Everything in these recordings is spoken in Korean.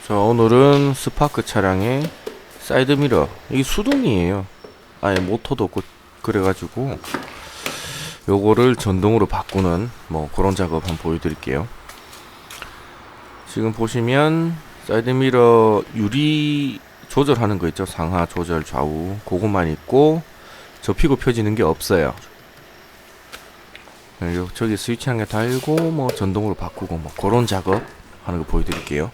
자, 오늘은 스파크 차량의 사이드미러, 이게 수동이에요. 아예 모터도 없고 그래가지고 요거를 전동으로 바꾸는 뭐 그런 작업 한번 보여드릴게요. 지금 보시면 사이드미러 유리 조절하는 거 있죠, 상하 조절 좌우, 그것만 있고 접히고 펴지는 게 없어요. 그리고 저기 스위치 한 개 달고 뭐 전동으로 바꾸고 뭐 그런 작업 하는 거 보여드릴게요.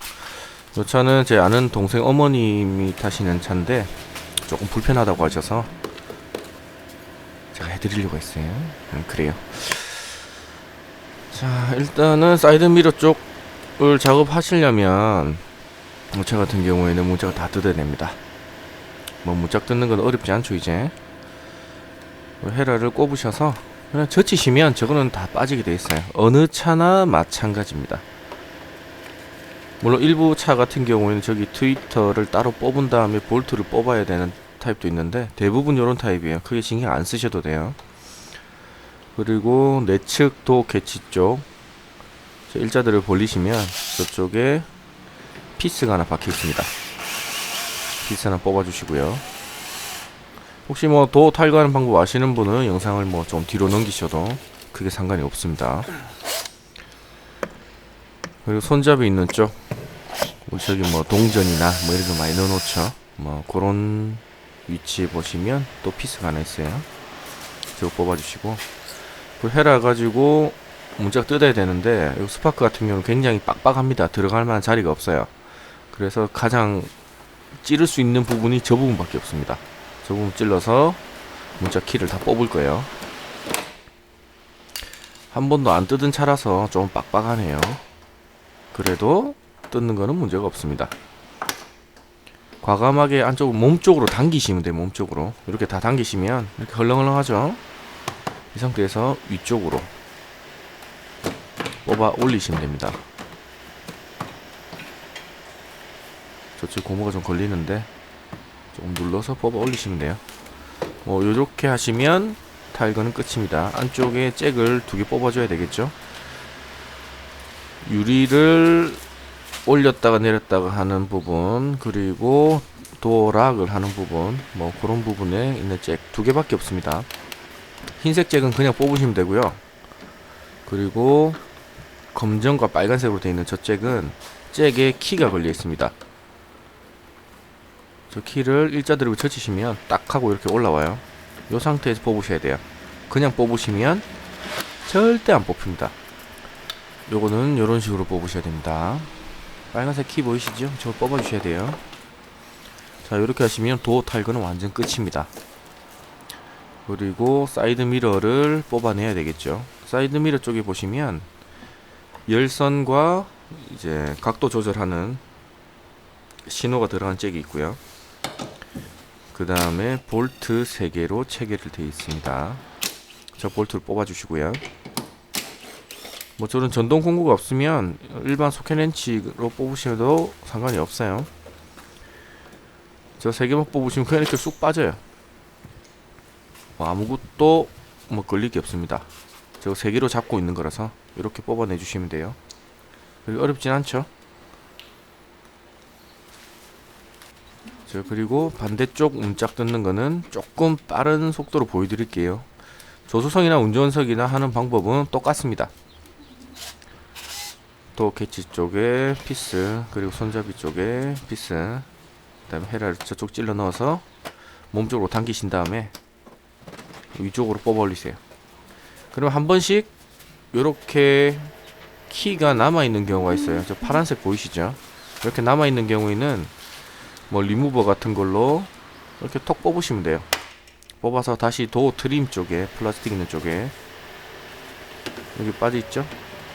이 차는 제 아는 동생 어머님이 타시는 차인데 조금 불편하다고 하셔서 제가 해드리려고 했어요. 그래요. 자, 일단은 사이드미러 쪽을 작업하시려면 차 같은 경우에는 문짝을 다 뜯어야 됩니다. 뭐 문짝 뜯는 건 어렵지 않죠. 이제 헤라를 꼽으셔서 그냥 젖히시면 저거는 다 빠지게 돼 있어요. 어느 차나 마찬가지입니다. 물론 일부 차 같은 경우에는 저기 트위터를 따로 뽑은 다음에 볼트를 뽑아야 되는 타입도 있는데 대부분 이런 타입이에요. 크게 신경 안 쓰셔도 돼요. 그리고 내측 도 개치 쪽 일자들을 벌리시면 저쪽에 피스가 하나 박혀 있습니다. 피스 하나 뽑아 주시고요. 혹시 뭐 도 탈거하는 방법 아시는 분은 영상을 뭐 좀 뒤로 넘기셔도 크게 상관이 없습니다. 그리고 손잡이 있는 쪽, 저기 뭐 동전이나 뭐 이런 거 많이 넣어놓죠. 뭐 그런 위치에 보시면 또 피스가 하나 있어요. 저거 뽑아주시고, 그 헤라 가지고 문짝 뜯어야 되는데 이 스파크 같은 경우는 굉장히 빡빡합니다. 들어갈 만한 자리가 없어요. 그래서 가장 찌를 수 있는 부분이 저 부분밖에 없습니다. 저 부분 찔러서 문짝 키를 다 뽑을 거예요. 한 번도 안 뜯은 차라서 좀 빡빡하네요. 그래도 뜯는 거는 문제가 없습니다. 과감하게 안쪽 몸쪽으로 당기시면 돼요. 몸쪽으로 이렇게 다 당기시면 이렇게 헐렁헐렁하죠. 이 상태에서 위쪽으로 뽑아 올리시면 됩니다. 저쪽 고무가 좀 걸리는데 조금 눌러서 뽑아 올리시면 돼요. 뭐 요렇게 하시면 탈거는 끝입니다. 안쪽에 잭을 2개 뽑아줘야 되겠죠. 유리를 올렸다가 내렸다가 하는 부분, 그리고 도어락을 하는 부분, 뭐 그런 부분에 있는 잭 2개밖에 없습니다. 흰색 잭은 그냥 뽑으시면 되고요. 그리고 검정과 빨간색으로 되어 있는 저 잭은 잭에 키가 걸려 있습니다. 저 키를 일자 들고 젖히시면 딱 하고 이렇게 올라와요. 이 상태에서 뽑으셔야 돼요. 그냥 뽑으시면 절대 안 뽑힙니다. 요거는 요런 식으로 뽑으셔야 됩니다. 빨간색 키 보이시죠? 저거 뽑아 주셔야 돼요. 자, 요렇게 하시면 도어 탈거는 완전 끝입니다. 그리고 사이드 미러를 뽑아내야 되겠죠. 사이드 미러 쪽에 보시면 열선과 이제 각도 조절하는 신호가 들어간 잭이 있고요. 그 다음에 볼트 3개로 체계를 되어 있습니다. 저 볼트를 뽑아 주시고요. 뭐 저는 전동 공구가 없으면 일반 소켓렌치로 뽑으셔도 상관이 없어요. 저 3개만 뽑으시면 그냥 이렇게 쑥 빠져요. 뭐 아무것도 뭐 걸릴 게 없습니다. 저 3개로 잡고 있는 거라서 이렇게 뽑아내 주시면 돼요. 그리고 어렵진 않죠. 자, 그리고 반대쪽 문짝 뜯는 거는 조금 빠른 속도로 보여드릴게요. 조수석이나 운전석이나 하는 방법은 똑같습니다. 또 캐치 쪽에 피스, 그리고 손잡이 쪽에 피스, 그 다음에 헤라를 저쪽 찔러 넣어서 몸쪽으로 당기신 다음에 위쪽으로 뽑아 올리세요. 그럼 한 번씩 요렇게 키가 남아있는 경우가 있어요. 저 파란색 보이시죠? 이렇게 남아있는 경우에는 뭐 리무버 같은 걸로 이렇게 톡 뽑으시면 돼요. 뽑아서 다시 도어 트림 쪽에, 플라스틱 있는 쪽에 여기 빠져있죠?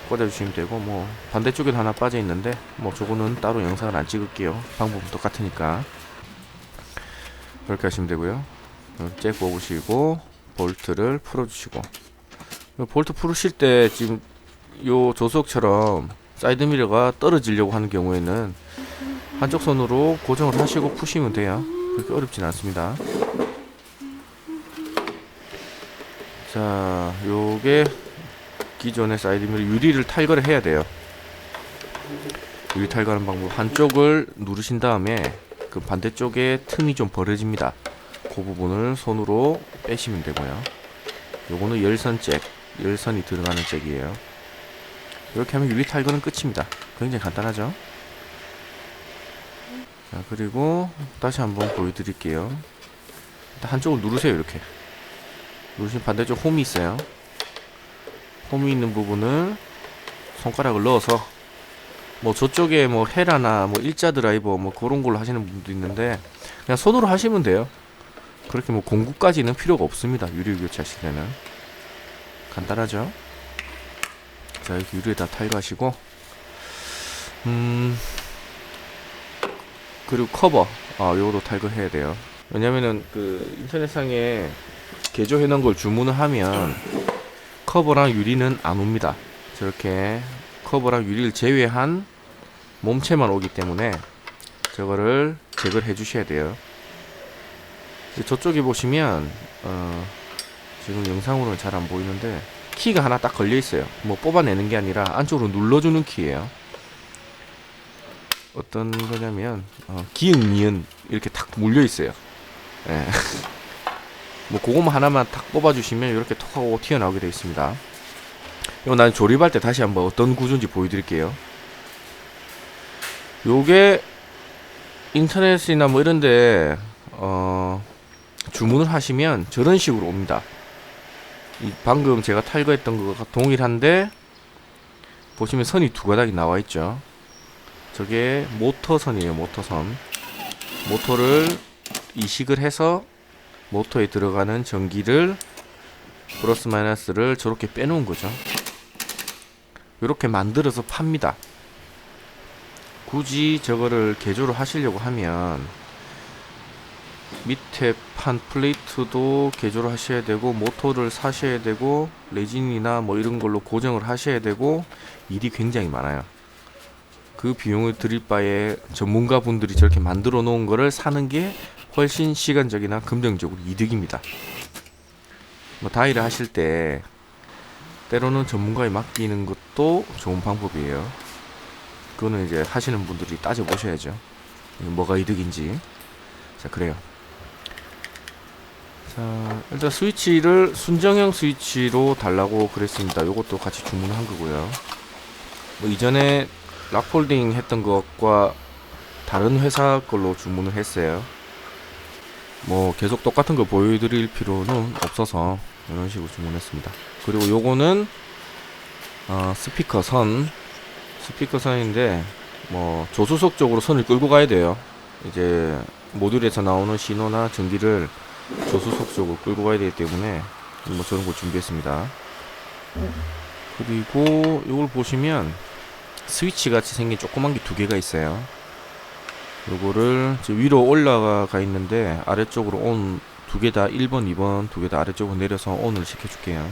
꽂아주시면 되고, 뭐 반대쪽에도 하나 빠져있는데 뭐 저거는 따로 영상을 안 찍을게요. 방법은 똑같으니까 그렇게 하시면 되고요. 잭 뽑으시고 볼트를 풀어주시고, 볼트 풀으실 때 지금 요 조수석처럼 사이드미러가 떨어지려고 하는 경우에는 한쪽 손으로 고정을 하시고 푸시면 돼요. 그렇게 어렵진 않습니다. 자, 요게 기존의 사이드미러 유리를 탈거를 해야 돼요. 유리 탈거하는 방법, 한쪽을 누르신 다음에 그 반대쪽에 틈이 좀 벌어집니다. 그 부분을 손으로 빼시면 되고요. 요거는 열선이 들어가는 잭이에요. 이렇게 하면 유리 탈거는 끝입니다. 굉장히 간단하죠. 자, 그리고 다시 한번 보여드릴게요. 일단 한쪽을 누르세요. 이렇게 누르신 반대쪽 홈이 있어요. 홈이 있는 부분을 손가락을 넣어서, 뭐 저쪽에 뭐 헤라나 뭐 일자 드라이버 뭐 그런 걸로 하시는 분도 있는데 그냥 손으로 하시면 돼요. 그렇게 뭐 공구까지는 필요가 없습니다. 유리 교체하실 때는 간단하죠. 자, 이렇게 유리에다 탈거하시고, 그리고 커버, 요거도 탈거해야 돼요. 왜냐면은 그 인터넷상에 개조해 놓은 걸 주문을 하면 커버랑 유리는 안 옵니다. 저렇게 커버랑 유리를 제외한 몸체만 오기 때문에 저거를 제거를 해 주셔야 돼요. 저쪽에 보시면 지금 영상으로는 잘 안 보이는데 키가 하나 딱 걸려 있어요. 뭐 뽑아내는 게 아니라 안쪽으로 눌러주는 키예요. 어떤 거냐면 기은 니은 이렇게 탁 물려 있어요. 예. 뭐 그거만 하나만 탁 뽑아주시면 이렇게 톡 하고 튀어나오게 되어 있습니다. 이거 난 조립할 때 다시 한번 어떤 구조인지 보여드릴게요. 요게 인터넷이나 뭐 이런데 주문을 하시면 저런 식으로 옵니다. 방금 제가 탈거했던 거가 동일한데 보시면 선이 두 가닥이 나와 있죠. 저게 모터선이에요. 모터선. 모터를 이식을 해서 모터에 들어가는 전기를 플러스 마이너스를 저렇게 빼놓은 거죠. 이렇게 만들어서 팝니다. 굳이 저거를 개조를 하시려고 하면 밑에 판 플레이트도 개조를 하셔야 되고 모터를 사셔야 되고 레진이나 뭐 이런 걸로 고정을 하셔야 되고 일이 굉장히 많아요. 그 비용을 들일 바에 전문가 분들이 저렇게 만들어 놓은 거를 사는 게 훨씬 시간적이나 금전적으로 이득입니다. 뭐 다이를 하실 때 때로는 전문가에 맡기는 것도 좋은 방법이에요. 그거는 이제 하시는 분들이 따져 보셔야죠. 뭐가 이득인지. 자, 그래요. 자, 일단 스위치를 순정형 스위치로 달라고 그랬습니다. 요것도 같이 주문한 거고요. 뭐 이전에 락폴딩 했던 것과 다른 회사 걸로 주문을 했어요. 뭐 계속 똑같은 거 보여드릴 필요는 없어서 이런 식으로 주문했습니다. 그리고 요거는 스피커선인데 뭐 조수석 쪽으로 선을 끌고 가야 돼요. 이제 모듈에서 나오는 신호나 전기를 조수석 쪽으로 끌고 가야 되기 때문에 뭐 저런 거 준비했습니다. 그리고 이걸 보시면 스위치 같이 생긴 조그만 게 두 개가 있어요. 요거를 위로 올라가 있는데 아래쪽으로 온 두 개 다 1번, 2번 두 개 다 아래쪽으로 내려서 온을 시켜줄게요.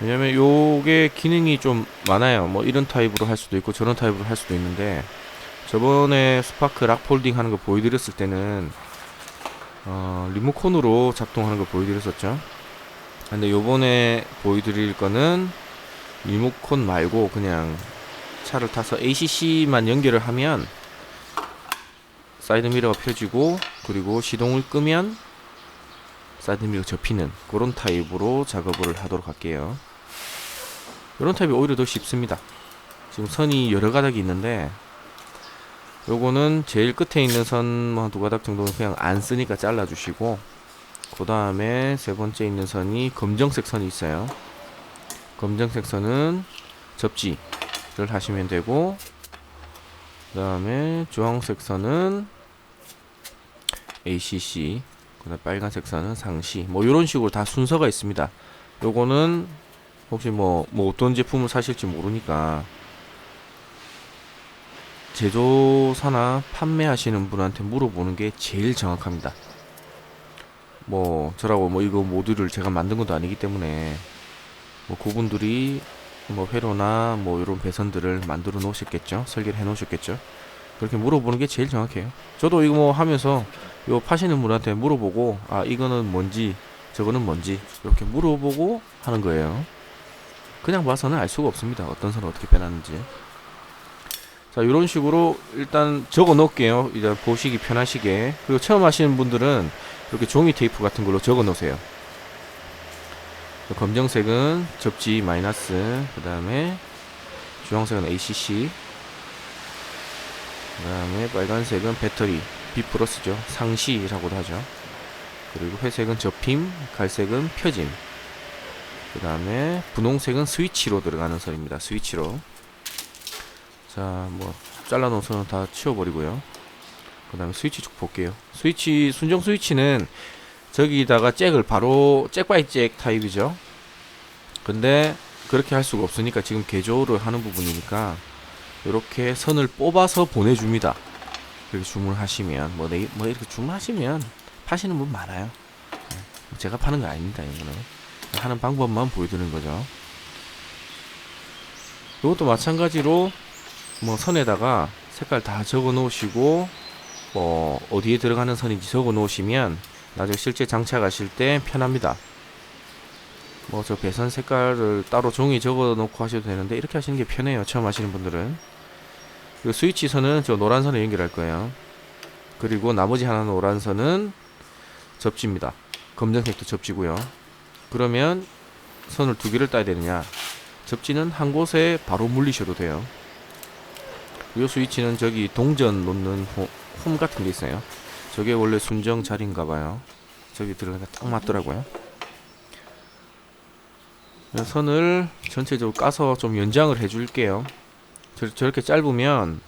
왜냐면 요게 기능이 좀 많아요. 뭐 이런 타입으로 할 수도 있고 저런 타입으로 할 수도 있는데 저번에 스파크 락폴딩 하는 거 보여드렸을 때는 리모컨으로 작동하는 거 보여드렸었죠. 근데 요번에 보여드릴 거는 리모컨 말고 그냥 차를 타서 ACC만 연결을 하면 사이드미러가 펴지고 그리고 시동을 끄면 사이드미러가 접히는 그런 타입으로 작업을 하도록 할게요. 이런 타입이 오히려 더 쉽습니다. 지금 선이 여러 가닥이 있는데 요거는 제일 끝에 있는 선 뭐 두 가닥 정도는 그냥 안 쓰니까 잘라 주시고, 그 다음에 세 번째 있는 선이 검정색 선이 있어요. 검정색 선은 접지를 하시면 되고, 그 다음에 주황색 선은 ACC, 그 다음 빨간색 선은 상시, 뭐 요런 식으로 다 순서가 있습니다. 요거는 혹시 뭐 어떤 제품을 사실지 모르니까 제조사나 판매하시는 분한테 물어보는 게 제일 정확합니다. 뭐 저라고 뭐 이거 모듈을 제가 만든 것도 아니기 때문에 뭐 그분들이 뭐 회로나 뭐 이런 배선들을 만들어 놓으셨겠죠. 설계를 해 놓으셨겠죠. 그렇게 물어보는 게 제일 정확해요. 저도 이거 뭐 하면서 요 파시는 분한테 물어보고, 아 이거는 뭔지 저거는 뭔지 이렇게 물어보고 하는 거예요. 그냥 봐서는 알 수가 없습니다. 어떤 선을 어떻게 빼놨는지. 자, 이런 식으로 일단 적어 놓을게요. 이제 보시기 편하시게. 그리고 처음 하시는 분들은 이렇게 종이 테이프 같은 걸로 적어 놓으세요. 검정색은 접지 마이너스, 그 다음에 주황색은 ACC, 그 다음에 빨간색은 배터리 B 플러스죠. 상시라고도 하죠. 그리고 회색은 접힘, 갈색은 펴짐, 그 다음에 분홍색은 스위치로 들어가는 선입니다. 스위치로. 자, 뭐 잘라놓은 선은 다 치워버리고요. 그 다음에 스위치 쭉 볼게요. 스위치, 순정 스위치는 저기다가 잭을 바로 잭 바이 잭 타입이죠. 근데 그렇게 할 수가 없으니까 지금 개조를 하는 부분이니까 이렇게 선을 뽑아서 보내줍니다. 그렇게 주문하시면 뭐 이렇게 주문하시면 파시는 분 많아요. 제가 파는 거 아닙니다. 이거는 하는 방법만 보여드리는 거죠. 이것도 마찬가지로 뭐 선에다가 색깔 다 적어 놓으시고 뭐 어디에 들어가는 선인지 적어 놓으시면 나중에 실제 장착하실 때 편합니다. 뭐 저 배선 색깔을 따로 종이 적어 놓고 하셔도 되는데 이렇게 하시는 게 편해요. 처음 하시는 분들은. 그리고 스위치 선은 저 노란 선에 연결할 거예요. 그리고 나머지 하나 노란 선은 접지입니다. 검정색도 접지고요. 그러면 선을 두 개를 따야 되느냐? 접지는 한 곳에 바로 물리셔도 돼요. 이 스위치는 저기 동전 놓는 홈 같은 게 있어요. 저게 원래 순정 자리인가 봐요. 저기 들어가니까 딱 맞더라고요. 선을 전체적으로 까서 좀 연장을 해줄게요. 저렇게 짧으면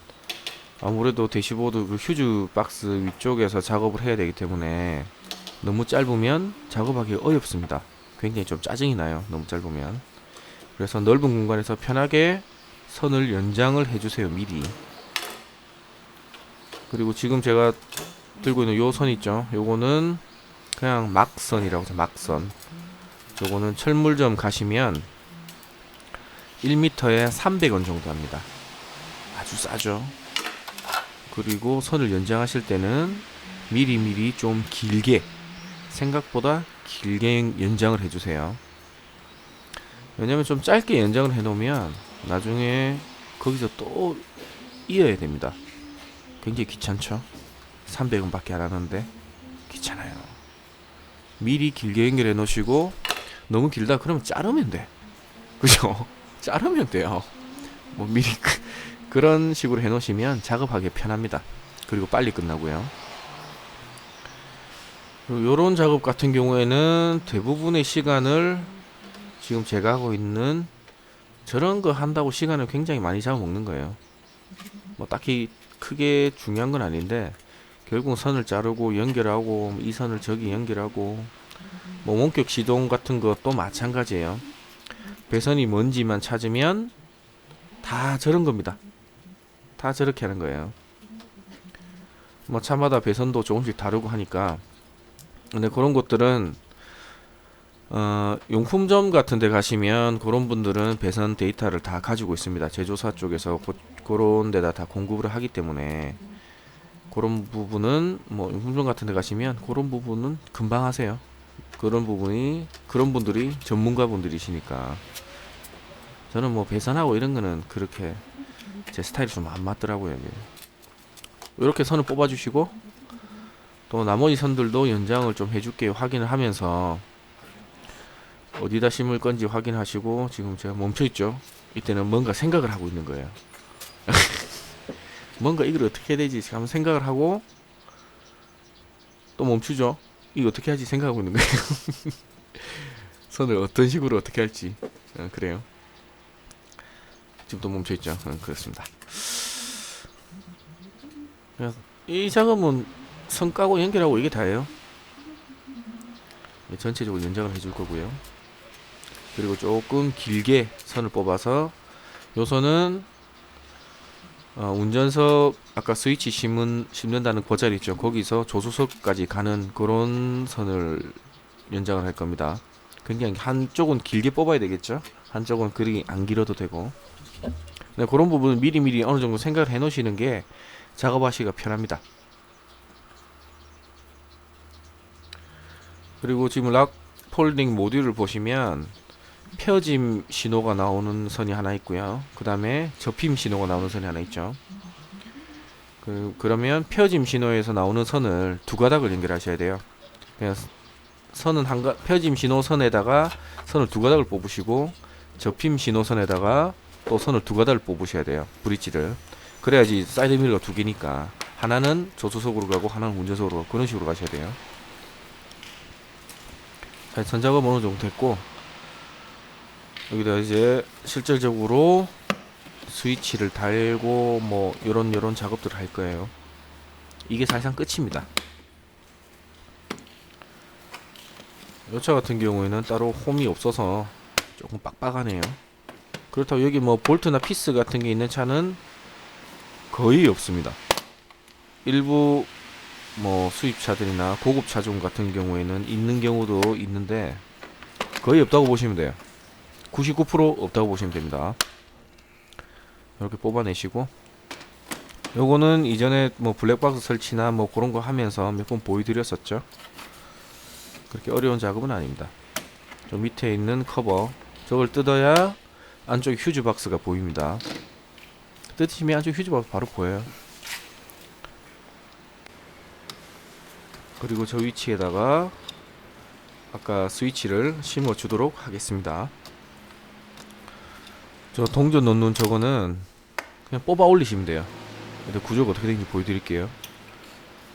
아무래도 대시보드 그 휴즈 박스 위쪽에서 작업을 해야 되기 때문에 너무 짧으면 작업하기 어렵습니다. 굉장히 좀 짜증이 나요. 너무 짧으면. 그래서 넓은 공간에서 편하게 선을 연장을 해주세요. 미리. 그리고 지금 제가 들고 있는 요 선 있죠. 요거는 그냥 막선이라고 하죠. 막선. 요거는 철물점 가시면 1m에 300원 정도 합니다. 아주 싸죠. 그리고 선을 연장하실 때는 미리 좀 길게, 생각보다 길게 연장을 해주세요. 왜냐면 좀 짧게 연장을 해놓으면 나중에 거기서 또 이어야 됩니다. 굉장히 귀찮죠. 300원 밖에 안 하는데 귀찮아요. 미리 길게 연결해 놓으시고, 너무 길다 그러면 자르면 돼. 그죠? 자르면 돼요. 뭐 미리 그런 식으로 해 놓으시면 작업하기 편합니다. 그리고 빨리 끝나고요. 요런 작업 같은 경우에는 대부분의 시간을 지금 제가 하고 있는 저런 거 한다고 시간을 굉장히 많이 잡아먹는 거예요. 뭐 딱히 크게 중요한 건 아닌데 결국 선을 자르고 연결하고 이 선을 저기 연결하고 뭐 원격 시동 같은 것도 마찬가지예요. 배선이 뭔지만 찾으면 다 저런 겁니다. 다 저렇게 하는 거예요. 뭐 차마다 배선도 조금씩 다르고 하니까. 근데 그런 것들은 용품점 같은 데 가시면 그런 분들은 배선 데이터를 다 가지고 있습니다. 제조사 쪽에서 그런 데다 다 공급을 하기 때문에 그런 부분은 뭐 용품점 같은 데 가시면 그런 부분은 금방 하세요. 그런 분들이 전문가 분들이시니까. 저는 뭐 배선하고 이런 거는 그렇게 제 스타일이 좀 안 맞더라고요. 이렇게 선을 뽑아 주시고 또 나머지 선들도 연장을 좀 해줄게요. 확인을 하면서 어디다 심을 건지 확인하시고. 지금 제가 멈춰 있죠. 이때는 뭔가 생각을 하고 있는 거예요. 뭔가 이걸 어떻게 해야 되지 한번 생각을 하고 또 멈추죠. 이거 어떻게 하지 생각하고 있는 거예요. 선을 어떤 식으로 어떻게 할지. 그래요. 지금 또 멈춰 있죠. 그렇습니다. 이 작업은 선 까고 연결하고 이게 다예요. 전체적으로 연장을 해줄 거고요. 그리고 조금 길게 선을 뽑아서 요 선은 운전석 아까 스위치 심는다는 그 자리 있죠. 거기서 조수석까지 가는 그런 선을 연장을 할 겁니다. 굉장히 한쪽은 길게 뽑아야 되겠죠. 한쪽은 그리 안 길어도 되고. 네, 그런 부분은 미리 어느 정도 생각을 해 놓으시는 게 작업하시기가 편합니다. 그리고 지금 락 폴딩 모듈을 보시면 펴짐 신호가 나오는 선이 하나 있고요. 그 다음에 접힘 신호가 나오는 선이 하나 있죠. 그러면 펴짐 신호에서 나오는 선을 두 가닥을 연결하셔야 돼요. 그냥 선은 펴짐 신호선에다가 선을 두 가닥을 뽑으시고 접힘 신호선에다가 또 선을 두 가닥을 뽑으셔야 돼요. 브릿지를. 그래야지 사이드 미러가 두 개니까 하나는 조수석으로 가고 하나는 운전석으로 가고 그런 식으로 가셔야 돼요. 자, 선 작업 어느 정도 됐고 여기다 이제 실질적으로 스위치를 달고 뭐 요런 작업들을 할 거예요. 이게 사실상 끝입니다. 이 차 같은 경우에는 따로 홈이 없어서 조금 빡빡하네요. 그렇다고 여기 뭐 볼트나 피스 같은 게 있는 차는 거의 없습니다. 일부 뭐 수입차들이나 고급 차종 같은 경우에는 있는 경우도 있는데 거의 없다고 보시면 돼요. 99% 없다고 보시면 됩니다. 이렇게 뽑아내시고 요거는 이전에 뭐 블랙박스 설치나 뭐 그런 거 하면서 몇 번 보여드렸었죠. 그렇게 어려운 작업은 아닙니다. 저 밑에 있는 커버 저걸 뜯어야 안쪽 휴즈 박스가 보입니다. 뜯으시면 안쪽 휴즈 박스 바로 보여요. 그리고 저 위치에다가 아까 스위치를 심어 주도록 하겠습니다. 저 동전 넣는 저거는 그냥 뽑아 올리시면 돼요. 근데 구조가 어떻게 되는지 보여드릴게요.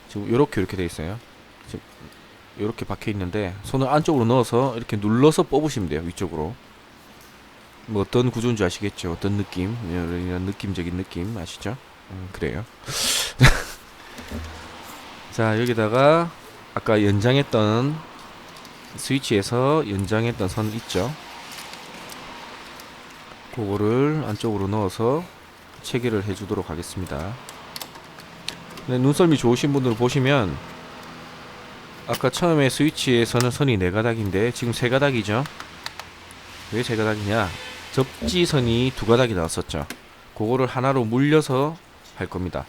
지금 이렇게 돼 있어요. 지금 이렇게 박혀 있는데 손을 안쪽으로 넣어서 이렇게 눌러서 뽑으시면 돼요. 위쪽으로. 뭐 어떤 구조인지 아시겠죠? 어떤 느낌? 이런 느낌적인 느낌 아시죠? 그래요. 자, 여기다가 아까 연장했던 스위치에서 연장했던 선 있죠? 그거를 안쪽으로 넣어서 체결을 해주도록 하겠습니다. 근데 눈썰미 좋으신 분들 보시면 아까 처음에 스위치에서는 선이 4가닥인데 지금 3가닥이죠. 왜 3가닥이냐? 접지선이 2가닥이 나왔었죠. 그거를 하나로 물려서 할 겁니다.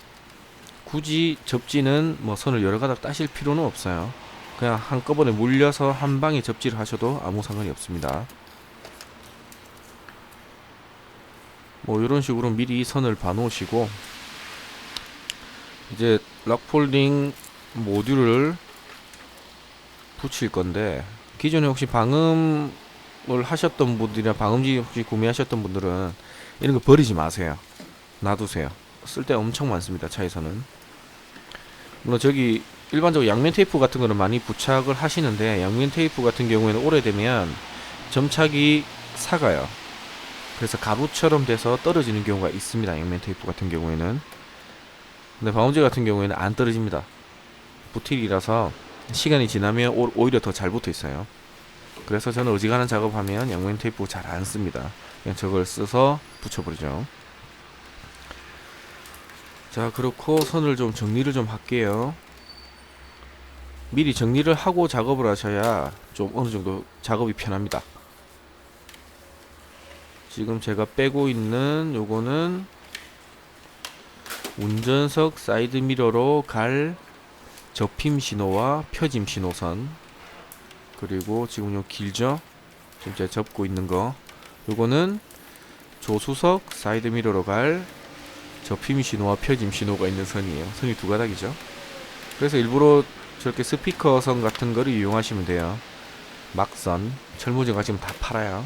굳이 접지는 뭐 선을 여러 가닥 따실 필요는 없어요. 그냥 한꺼번에 물려서 한 방에 접지를 하셔도 아무 상관이 없습니다. 뭐 이런 식으로 미리 선을 봐 놓으시고 이제 락폴딩 모듈을 붙일 건데 기존에 혹시 방음을 하셨던 분들이나 방음지 혹시 구매하셨던 분들은 이런 거 버리지 마세요. 놔두세요. 쓸 데 엄청 많습니다. 차에서는. 물론 저기 일반적으로 양면 테이프 같은 거는 많이 부착을 하시는데 양면 테이프 같은 경우에는 오래되면 점착이 삭아요. 그래서 가루처럼 돼서 떨어지는 경우가 있습니다. 양면 테이프 같은 경우에는. 근데 방음제 같은 경우에는 안 떨어집니다. 부틸이라서 시간이 지나면 오히려 더 잘 붙어 있어요. 그래서 저는 어지간한 작업하면 양면 테이프 잘 안 씁니다. 그냥 저걸 써서 붙여버리죠. 자, 그렇고 선을 좀 정리를 좀 할게요. 미리 정리를 하고 작업을 하셔야 좀 어느 정도 작업이 편합니다. 지금 제가 빼고 있는 요거는 운전석 사이드 미러로 갈 접힘 신호와 펴짐 신호선, 그리고 지금 요 길죠? 지금 제가 접고 있는 거 요거는 조수석 사이드 미러로 갈 접힘 신호와 펴짐 신호가 있는 선이에요. 선이 2가닥이죠. 그래서 일부러 저렇게 스피커 선 같은 거를 이용하시면 돼요. 막선 철무제가 지금 다 팔아요.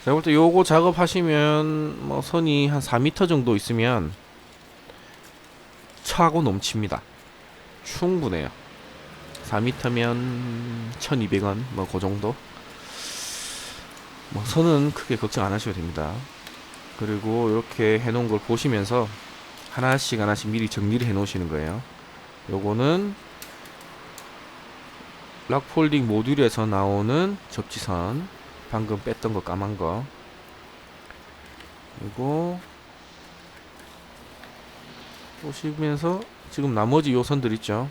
제가 볼 때 요거 작업하시면 뭐 선이 한 4m 정도 있으면 차고 넘칩니다. 충분해요. 4m면 1200원 뭐 그 정도. 뭐 선은 크게 걱정 안 하셔도 됩니다. 그리고 이렇게 해놓은 걸 보시면서 하나씩 미리 정리를 해 놓으시는 거예요. 요거는 락폴딩 모듈에서 나오는 접지선, 방금 뺐던 거 까만 거, 그리고 보시면서 지금 나머지 요 선들 있죠.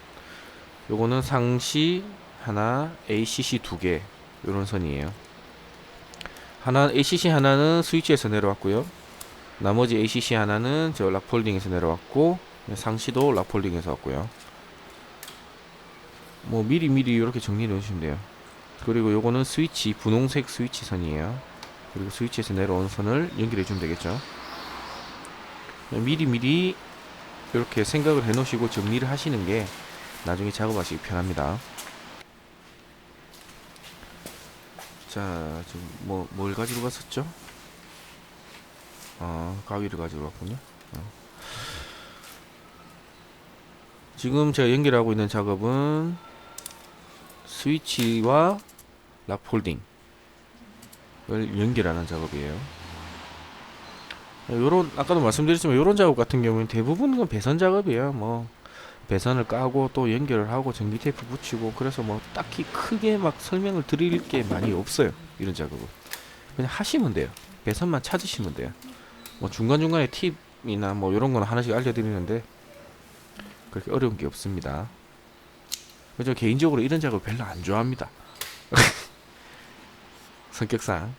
요거는 상시 하나, ACC 2개 요런 선이에요. ACC 하나는 스위치에서 내려왔고요. 나머지 ACC 하나는 저 락폴딩에서 내려왔고, 상시도 락폴딩에서 왔고요. 뭐 미리 이렇게 정리해 놓으시면 돼요. 그리고 요거는 스위치, 분홍색 스위치 선이에요. 그리고 스위치에서 내려온 선을 연결해 주면 되겠죠. 미리 이렇게 생각을 해 놓으시고 정리를 하시는 게 나중에 작업하시기 편합니다. 자, 지금 뭘 가지고 갔었죠? 가위를 가지고 갔군요. 지금 제가 연결하고 있는 작업은 스위치와 락폴딩을 연결하는 작업이에요. 요런, 아까도 말씀드렸지만 요런 작업 같은 경우는 대부분은 배선 작업이에요. 뭐 배선을 까고 또 연결을 하고 전기 테이프 붙이고, 그래서 뭐 딱히 크게 막 설명을 드릴 게 많이 없어요. 이런 작업은 그냥 하시면 돼요. 배선만 찾으시면 돼요. 뭐 중간중간에 팁이나 뭐 요런 거는 하나씩 알려드리는데 그렇게 어려운 게 없습니다. 그저 개인적으로 이런 작업 별로 안 좋아합니다. 성격상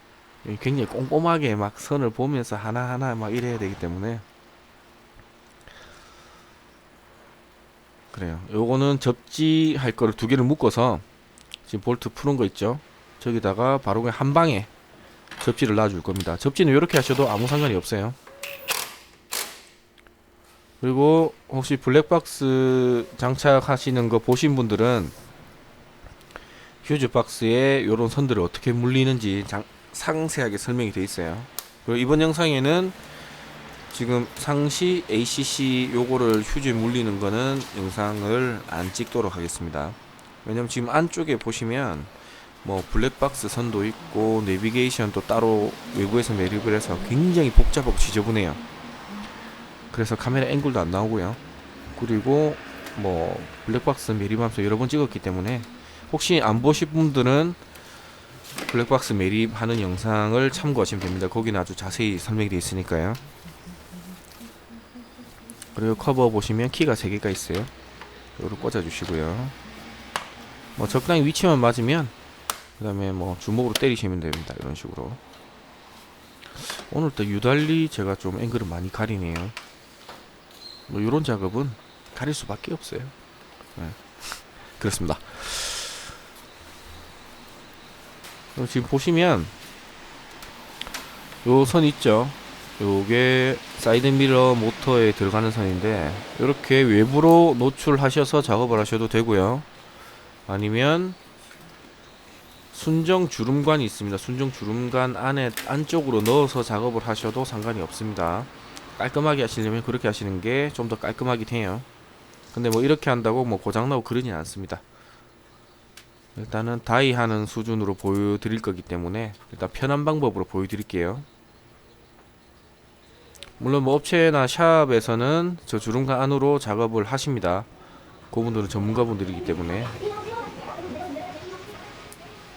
굉장히 꼼꼼하게 막 선을 보면서 하나하나 막 이래야 되기 때문에. 그래요. 요거는 접지할 거를 두 개를 묶어서 지금 볼트 푸는 거 있죠, 저기다가 바로 그냥 한 방에 접지를 놔줄 겁니다. 접지는 이렇게 하셔도 아무 상관이 없어요. 그리고 혹시 블랙박스 장착하시는 거 보신 분들은 휴즈 박스에 요런 선들을 어떻게 물리는지 상세하게 설명이 되어 있어요. 그리고 이번 영상에는 지금 상시 ACC 요거를 휴즈에 물리는 거는 영상을 안 찍도록 하겠습니다. 왜냐면 지금 안쪽에 보시면 뭐 블랙박스 선도 있고 내비게이션도 따로 외부에서 매립을 해서 굉장히 복잡하고 지저분해요. 그래서 카메라 앵글도 안 나오고요. 그리고 뭐 블랙박스 매립하면서 여러 번 찍었기 때문에 혹시 안 보신 분들은 블랙박스 매립하는 영상을 참고하시면 됩니다. 거기는 아주 자세히 설명이 되어 있으니까요. 그리고 커버 보시면 키가 3개가 있어요. 이거를 꽂아 주시고요. 뭐 적당히 위치만 맞으면 그 다음에 뭐 주먹으로 때리시면 됩니다. 이런 식으로. 오늘 또 유달리 제가 좀 앵글을 많이 가리네요. 뭐 요런 작업은 가릴 수밖에 없어요. 네. 그렇습니다. 지금 보시면 요 선 있죠, 요게 사이드 미러 모터에 들어가는 선인데 이렇게 외부로 노출하셔서 작업을 하셔도 되고요, 아니면 순정 주름관이 있습니다. 순정 주름관 안쪽으로 넣어서 작업을 하셔도 상관이 없습니다. 깔끔하게 하시려면 그렇게 하시는 게 좀 더 깔끔하긴 해요. 근데 뭐 이렇게 한다고 뭐 고장나고 그러진 않습니다. 일단은 다이 하는 수준으로 보여드릴 거기 때문에 일단 편한 방법으로 보여드릴게요. 물론 뭐 업체나 샵에서는 저 주름관 안으로 작업을 하십니다. 그분들은 전문가분들이기 때문에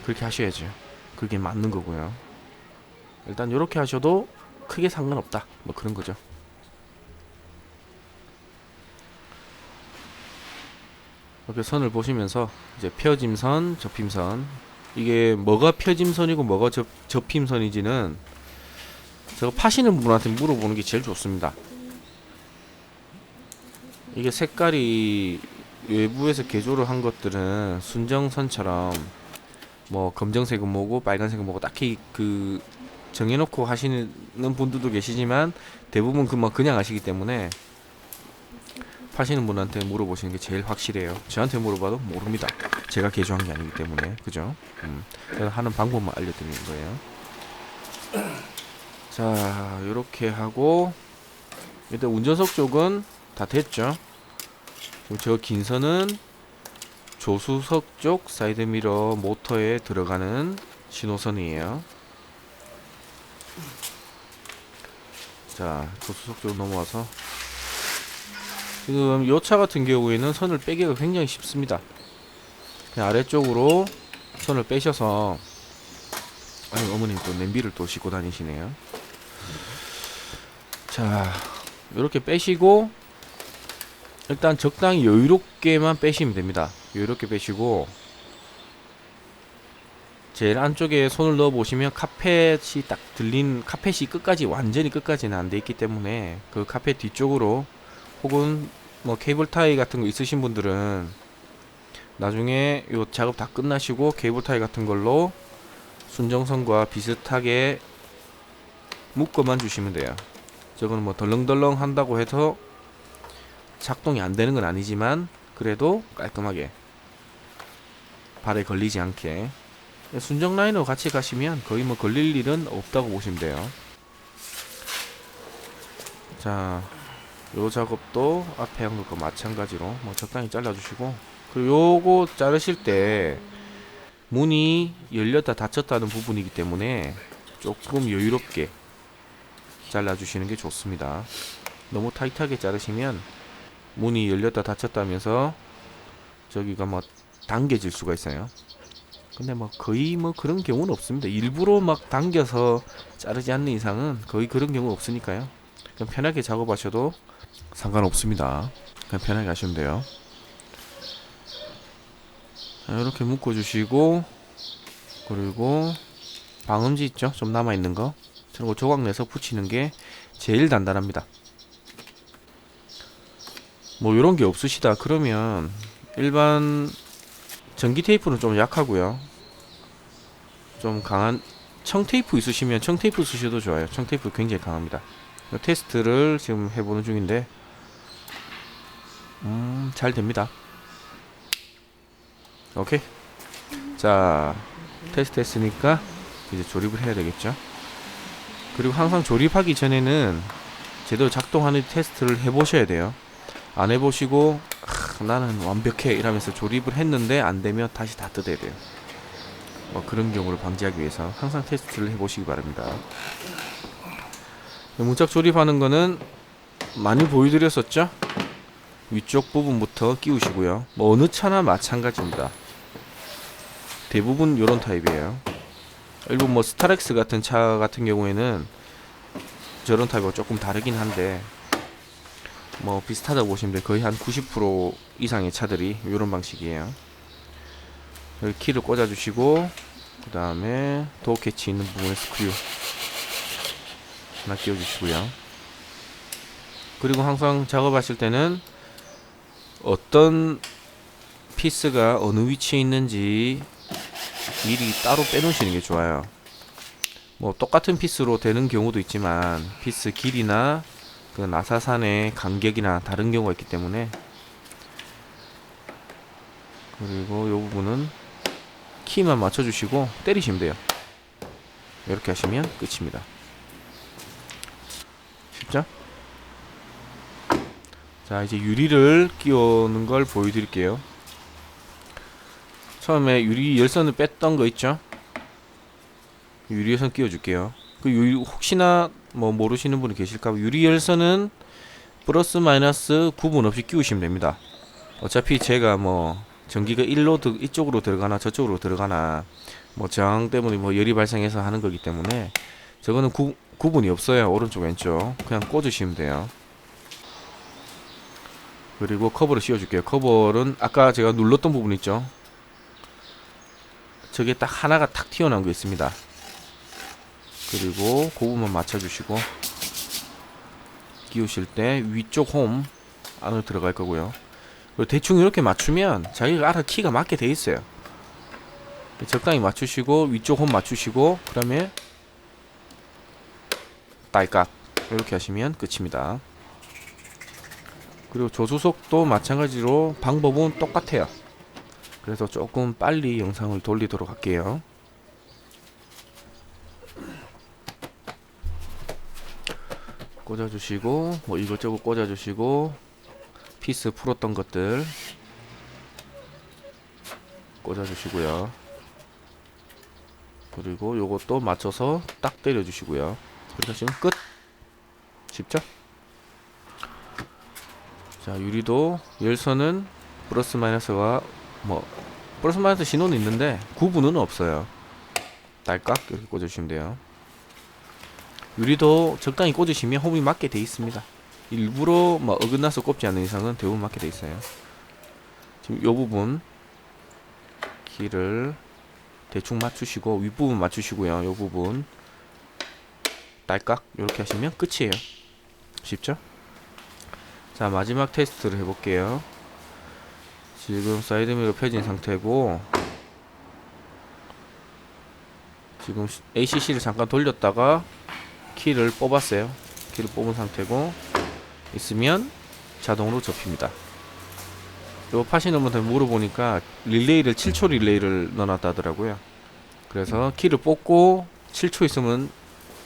그렇게 하셔야죠. 그게 맞는 거고요. 일단 이렇게 하셔도 크게 상관없다, 뭐 그런 거죠. 이렇게 선을 보시면서 이제 펴짐선, 접힘선, 이게 뭐가 펴짐선이고 뭐가 접힘선인지는 저거 파시는 분한테 물어보는 게 제일 좋습니다. 이게 색깔이 외부에서 개조를 한 것들은 순정선처럼 뭐 검정색은 뭐고 빨간색은 뭐고 딱히 그 정해놓고 하시는 분들도 계시지만 대부분 그냥 하시기 때문에 파시는 분한테 물어보시는 게 제일 확실해요. 저한테 물어봐도 모릅니다. 제가 개조한 게 아니기 때문에. 그죠? 제가 하는 방법만 알려드리는 거예요. 자, 요렇게 하고 일단 운전석 쪽은 다 됐죠. 저 긴 선은 조수석 쪽 사이드미러 모터에 들어가는 신호선이에요. 자, 조수석 쪽으로 넘어와서 지금 요 차 같은 경우에는 선을 빼기가 굉장히 쉽습니다. 그냥 아래쪽으로 선을 빼셔서, 아니 어머님 또 냄비를 또 싣고 다니시네요. 자, 이렇게 빼시고 일단 적당히 여유롭게만 빼시면 됩니다. 여유롭게 빼시고 제일 안쪽에 손을 넣어 보시면 카펫이 딱 들린, 카펫이 끝까지 완전히 끝까지는 안 돼 있기 때문에 그 카펫 뒤쪽으로, 혹은 뭐 케이블 타이 같은 거 있으신 분들은 나중에 요 작업 다 끝나시고 케이블 타이 같은 걸로 순정선과 비슷하게 묶어만 주시면 돼요. 저거는 뭐 덜렁덜렁 한다고 해서 작동이 안 되는 건 아니지만 그래도 깔끔하게 발에 걸리지 않게 순정 라인으로 같이 가시면 거의 뭐 걸릴 일은 없다고 보시면 돼요. 자, 요 작업도 앞에 한 것과 마찬가지로 뭐 적당히 잘라주시고, 그리고 요거 자르실 때 문이 열렸다 닫혔다는 부분이기 때문에 조금 여유롭게 잘라주시는 게 좋습니다. 너무 타이트하게 자르시면 문이 열렸다 닫혔다 하면서 저기가 뭐 당겨질 수가 있어요. 근데 뭐 거의 뭐 그런 경우는 없습니다. 일부러 막 당겨서 자르지 않는 이상은 거의 그런 경우 없으니까요. 그냥 편하게 작업하셔도 상관없습니다. 그냥 편하게 하시면 돼요. 자, 이렇게 묶어주시고, 그리고 방음지 있죠? 좀 남아있는 거, 저런 거 조각 내서 붙이는 게 제일 단단합니다. 뭐 이런 게 없으시다 그러면 일반 전기 테이프는 좀 약하고요. 좀 강한 청테이프 있으시면 청테이프 쓰셔도 좋아요. 청테이프 굉장히 강합니다. 테스트를 지금 해보는 중인데 잘 됩니다. 오케이. 자, 테스트 했으니까 이제 조립을 해야 되겠죠. 그리고 항상 조립하기 전에는 제대로 작동하는 테스트를 해보셔야 돼요. 안 해보시고 나는 완벽해 이러면서 조립을 했는데 안 되면 다시 다 뜯어야 돼요. 뭐 그런 경우를 방지하기 위해서 항상 테스트를 해보시기 바랍니다. 문짝 조립하는 거는 많이 보여드렸었죠. 위쪽 부분부터 끼우시고요. 뭐 어느 차나 마찬가지입니다. 대부분 이런 타입이에요. 일본 뭐 스타렉스 같은 차 같은 경우에는 저런 타입과 조금 다르긴 한데 뭐 비슷하다고 보시면 돼요. 거의 한 90% 이상의 차들이 이런 방식이에요. 여기 키를 꽂아주시고, 그 다음에 도어 캐치 있는 부분에 스크류 하나 끼워주시고요. 그리고 항상 작업하실 때는 어떤 피스가 어느 위치에 있는지 미리 따로 빼놓으시는 게 좋아요. 뭐 똑같은 피스로 되는 경우도 있지만 피스 길이나 그 나사산의 간격이나 다른 경우가 있기 때문에, 그리고 이 부분은 키만 맞춰주시고 때리시면 돼요. 이렇게 하시면 끝입니다. 쉽죠? 자, 이제 유리를 끼우는 걸 보여드릴게요. 처음에 유리 열선을 뺐던 거 있죠? 유리 열선 끼워줄게요. 그 유리 혹시나 뭐 모르시는 분이 계실까 봐 유리 열선은 플러스 마이너스 구분 없이 끼우시면 됩니다. 어차피 제가 뭐 전기가 이쪽으로 들어가나 저쪽으로 들어가나 뭐 저항 때문에 뭐 열이 발생해서 하는 거기 때문에 저거는 구분이 없어요. 오른쪽 왼쪽 그냥 꽂으시면 돼요. 그리고 커버를 씌워줄게요. 커버는 아까 제가 눌렀던 부분 있죠? 저게 딱 하나가 탁 튀어나온 게 있습니다. 그리고 그 부분만 맞춰주시고 끼우실 때 위쪽 홈 안으로 들어갈 거고요. 그리고 대충 이렇게 맞추면 자기가 알아 키가 맞게 돼 있어요. 적당히 맞추시고 위쪽 홈 맞추시고 그 다음에 딸깍 이렇게 하시면 끝입니다. 그리고 조수석도 마찬가지로 방법은 똑같아요. 그래서 조금 빨리 영상을 돌리도록 할게요. 꽂아주시고 뭐 이것저것 꽂아주시고 피스 풀었던 것들 꽂아주시고요. 그리고 요것도 맞춰서 딱 때려주시고요. 그렇게 하시면 끝. 쉽죠? 자, 유리도 열선은 플러스 마이너스가 뭐 플러스 마이너스 신호는 있는데 구분은 없어요. 딸깍 이렇게 꽂아주시면 돼요. 유리도 적당히 꽂으시면 홈이 맞게 돼 있습니다. 일부러 뭐 어긋나서 꼽지 않는 이상은 대부분 맞게 돼 있어요. 지금 요 부분 키를 대충 맞추시고 윗부분 맞추시고요. 요 부분 딸깍 이렇게 하시면 끝이에요. 쉽죠? 자, 마지막 테스트를 해볼게요. 지금 사이드미러 펴진 상태고 지금 ACC를 잠깐 돌렸다가 키를 뽑았어요. 키를 뽑은 상태고 있으면 자동으로 접힙니다. 요 파시는 분한테 물어보니까 릴레이를 7초 릴레이를 넣어놨다 하더라고요. 그래서 키를 뽑고 7초 있으면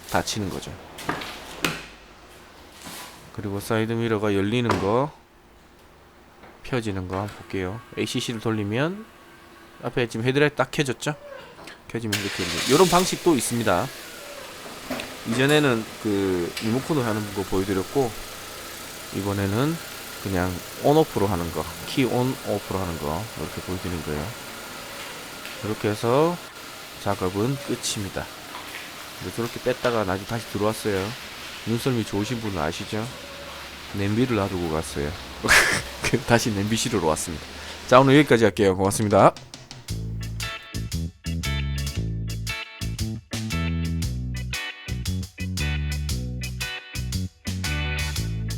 닫히는 거죠. 그리고 사이드 미러가 열리는 거, 펴지는 거 한번 볼게요. ACC를 돌리면 앞에 지금 헤드라이트 딱 켜졌죠? 켜지면 이렇게 이런 방식도 있습니다. 이전에는 그 리모컨으로 하는 거 보여드렸고, 이번에는 그냥 온오프로 하는 거, 키 온오프로 하는 거 이렇게 보여드리는 거예요. 이렇게 해서 작업은 끝입니다. 저렇게 뺐다가 나중에 다시 들어왔어요. 눈썰미 좋으신 분은 아시죠? 냄비를 놔두고 갔어요. 다시 냄비 실으러 왔습니다. 자, 오늘 여기까지 할게요. 고맙습니다.